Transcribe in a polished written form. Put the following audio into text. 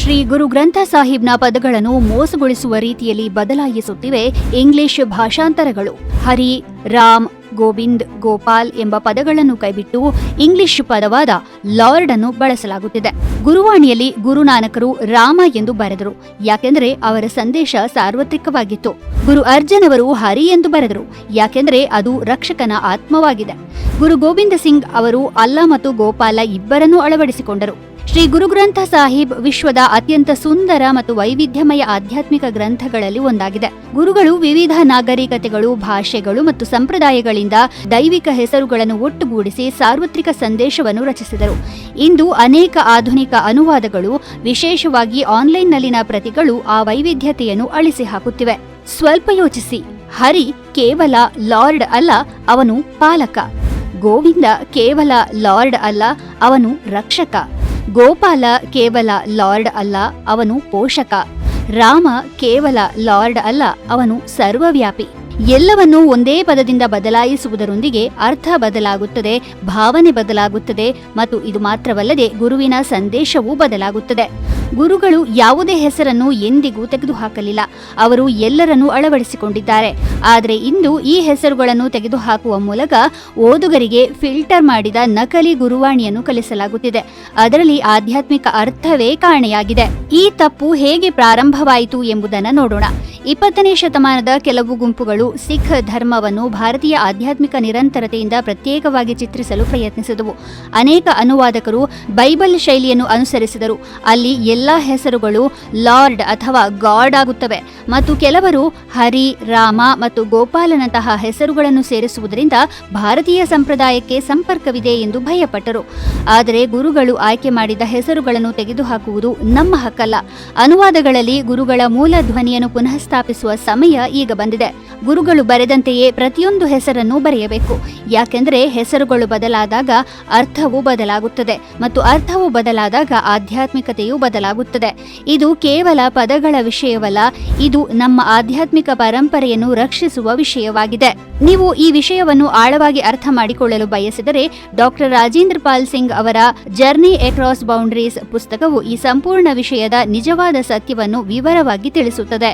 ಶ್ರೀ ಗುರು ಗ್ರಂಥ ಸಾಹಿಬ್ನ ಪದಗಳನ್ನು ಮೋಸಗೊಳಿಸುವ ರೀತಿಯಲ್ಲಿ ಬದಲಾಯಿಸುತ್ತಿವೆ ಇಂಗ್ಲಿಷ್ ಭಾಷಾಂತರಗಳು. ಹರಿ, ರಾಮ್, ಗೋವಿಂದ್, ಗೋಪಾಲ್ ಎಂಬ ಪದಗಳನ್ನು ಕೈಬಿಟ್ಟು ಇಂಗ್ಲಿಷ್ ಪದವಾದ ಲಾರ್ಡ್ ಅನ್ನು ಬಳಸಲಾಗುತ್ತಿದೆ. ಗುರುವಾಣಿಯಲ್ಲಿ ಗುರುನಾನಕರು ರಾಮ ಎಂದು ಬರೆದರು, ಯಾಕೆಂದರೆ ಅವರ ಸಂದೇಶ ಸಾರ್ವತ್ರಿಕವಾಗಿತ್ತು. ಗುರು ಅರ್ಜನ್ ಅವರು ಹರಿ ಎಂದು ಬರೆದರು, ಯಾಕೆಂದರೆ ಅದು ರಕ್ಷಕನ ಆತ್ಮವಾಗಿದೆ. ಗುರು ಗೋವಿಂದ ಸಿಂಗ್ ಅವರು ಅಲ್ಲಾ ಮತ್ತು ಗೋಪಾಲ ಇಬ್ಬರನ್ನೂ ಅಳವಡಿಸಿಕೊಂಡರು. ಶ್ರೀ ಗುರು ಗ್ರಂಥ ಸಾಹಿಬ್ ವಿಶ್ವದ ಅತ್ಯಂತ ಸುಂದರ ಮತ್ತು ವೈವಿಧ್ಯಮಯ ಆಧ್ಯಾತ್ಮಿಕ ಗ್ರಂಥಗಳಲ್ಲಿ ಒಂದಾಗಿದೆ. ಗುರುಗಳು ವಿವಿಧ ನಾಗರಿಕತೆಗಳು, ಭಾಷೆಗಳು ಮತ್ತು ಸಂಪ್ರದಾಯಗಳಿಂದ ದೈವಿಕ ಹೆಸರುಗಳನ್ನು ಒಟ್ಟುಗೂಡಿಸಿ ಸಾರ್ವತ್ರಿಕ ಸಂದೇಶವನ್ನು ರಚಿಸಿದರು. ಇಂದು ಅನೇಕ ಆಧುನಿಕ ಅನುವಾದಗಳು, ವಿಶೇಷವಾಗಿ ಆನ್ಲೈನ್ನಲ್ಲಿನ ಪ್ರತಿಗಳು ಆ ವೈವಿಧ್ಯತೆಯನ್ನು ಅಳಿಸಿ ಹಾಕುತ್ತಿವೆ. ಸ್ವಲ್ಪ ಯೋಚಿಸಿ, ಹರಿ ಕೇವಲ ಲಾರ್ಡ್ ಅಲ್ಲ, ಅವನು ಪಾಲಕ. ಗೋವಿಂದ ಕೇವಲ ಲಾರ್ಡ್ ಅಲ್ಲ, ಅವನು ರಕ್ಷಕ. ಗೋಪಾಲ ಕೇವಲ ಲಾರ್ಡ್ ಅಲ್ಲ, ಅವನು ಪೋಷಕ. ರಾಮ ಕೇವಲ ಲಾರ್ಡ್ ಅಲ್ಲ, ಅವನು ಸರ್ವವ್ಯಾಪಿ. ಎಲ್ಲವನ್ನೂ ಒಂದೇ ಪದದಿಂದ ಬದಲಾಯಿಸುವುದರೊಂದಿಗೆ ಅರ್ಥ ಬದಲಾಗುತ್ತದೆ, ಭಾವನೆ ಬದಲಾಗುತ್ತದೆ ಮತ್ತು ಇದು ಮಾತ್ರವಲ್ಲದೆ ಗುರುವಿನ ಸಂದೇಶವೂ ಬದಲಾಗುತ್ತದೆ. ಗುರುಗಳು ಯಾವುದೇ ಹೆಸರನ್ನು ಎಂದಿಗೂ ತೆಗೆದುಹಾಕಲಿಲ್ಲ, ಅವರು ಎಲ್ಲರನ್ನೂ ಅಳವಡಿಸಿಕೊಂಡಿದ್ದಾರೆ. ಆದರೆ ಇಂದು ಈ ಹೆಸರುಗಳನ್ನು ತೆಗೆದುಹಾಕುವ ಮೂಲಕ ಓದುಗರಿಗೆ ಫಿಲ್ಟರ್ ಮಾಡಿದ ನಕಲಿ ಗುರುವಾಣಿಯನ್ನು ಕಲಿಸಲಾಗುತ್ತಿದೆ. ಅದರಲ್ಲಿ ಆಧ್ಯಾತ್ಮಿಕ ಅರ್ಥವೇ ಕಾಣೆಯಾಗಿದೆ. ಈ ತಪ್ಪು ಹೇಗೆ ಪ್ರಾರಂಭವಾಯಿತು ಎಂಬುದನ್ನು ನೋಡೋಣ. 20ನೇ ಶತಮಾನದ ಕೆಲವು ಗುಂಪುಗಳು ಸಿಖ್ ಧರ್ಮವನ್ನು ಭಾರತೀಯ ಆಧ್ಯಾತ್ಮಿಕ ನಿರಂತರತೆಯಿಂದ ಪ್ರತ್ಯೇಕವಾಗಿ ಚಿತ್ರಿಸಲು ಪ್ರಯತ್ನಿಸಿದವು. ಅನೇಕ ಅನುವಾದಕರು ಬೈಬಲ್ ಶೈಲಿಯನ್ನು ಅನುಸರಿಸಿದರು, ಅಲ್ಲಿ ಎಲ್ಲಾ ಹೆಸರುಗಳು ಲಾರ್ಡ್ ಅಥವಾ ಗಾಡ್ ಆಗುತ್ತವೆ, ಮತ್ತು ಕೆಲವರು ಹರಿ, ರಾಮ ಮತ್ತು ಗೋಪಾಲನಂತಹ ಹೆಸರುಗಳನ್ನು ಸೇರಿಸುವುದರಿಂದ ಭಾರತೀಯ ಸಂಪ್ರದಾಯಕ್ಕೆ ಸಂಪರ್ಕವಿದೆ ಎಂದು ಭಯಪಟ್ಟರು. ಆದರೆ ಗುರುಗಳು ಆಯ್ಕೆ ಮಾಡಿದ ಹೆಸರುಗಳನ್ನು ತೆಗೆದುಹಾಕುವುದು ನಮ್ಮ ಹಕ್ಕಲ್ಲ. ಅನುವಾದಗಳಲ್ಲಿ ಗುರುಗಳ ಮೂಲ ಧ್ವನಿಯನ್ನು ಪುನಃ ಸ್ಥಾಪಿಸುವ ಸಮಯ ಈಗ ಬಂದಿದೆ. ಗುರುಗಳು ಬರೆದಂತೆಯೇ ಪ್ರತಿಯೊಂದು ಹೆಸರನ್ನು ಬರೆಯಬೇಕು, ಯಾಕೆಂದರೆ ಹೆಸರುಗಳು ಬದಲಾದಾಗ ಅರ್ಥವೂ ಬದಲಾಗುತ್ತದೆ ಮತ್ತು ಅರ್ಥವು ಬದಲಾದಾಗ ಆಧ್ಯಾತ್ಮಿಕತೆಯೂ ಬದಲಾಗುತ್ತದೆ. ಇದು ಕೇವಲ ಪದಗಳ ವಿಷಯವಲ್ಲ, ಇದು ನಮ್ಮ ಆಧ್ಯಾತ್ಮಿಕ ಪರಂಪರೆಯನ್ನು ರಕ್ಷಿಸುವ ವಿಷಯವಾಗಿದೆ. ನೀವು ಈ ವಿಷಯವನ್ನು ಆಳವಾಗಿ ಅರ್ಥ ಮಾಡಿಕೊಳ್ಳಲು ಬಯಸಿದರೆ ಡಾಕ್ಟರ್ ರಾಜೇಂದ್ರ ಪಾಲ್ ಸಿಂಗ್ ಅವರ ಜರ್ನಿ ಅಕ್ರಾಸ್ ಬೌಂಡರೀಸ್ ಪುಸ್ತಕವು ಈ ಸಂಪೂರ್ಣ ವಿಷಯದ ನಿಜವಾದ ಸತ್ಯವನ್ನು ವಿವರವಾಗಿ ತಿಳಿಸುತ್ತದೆ.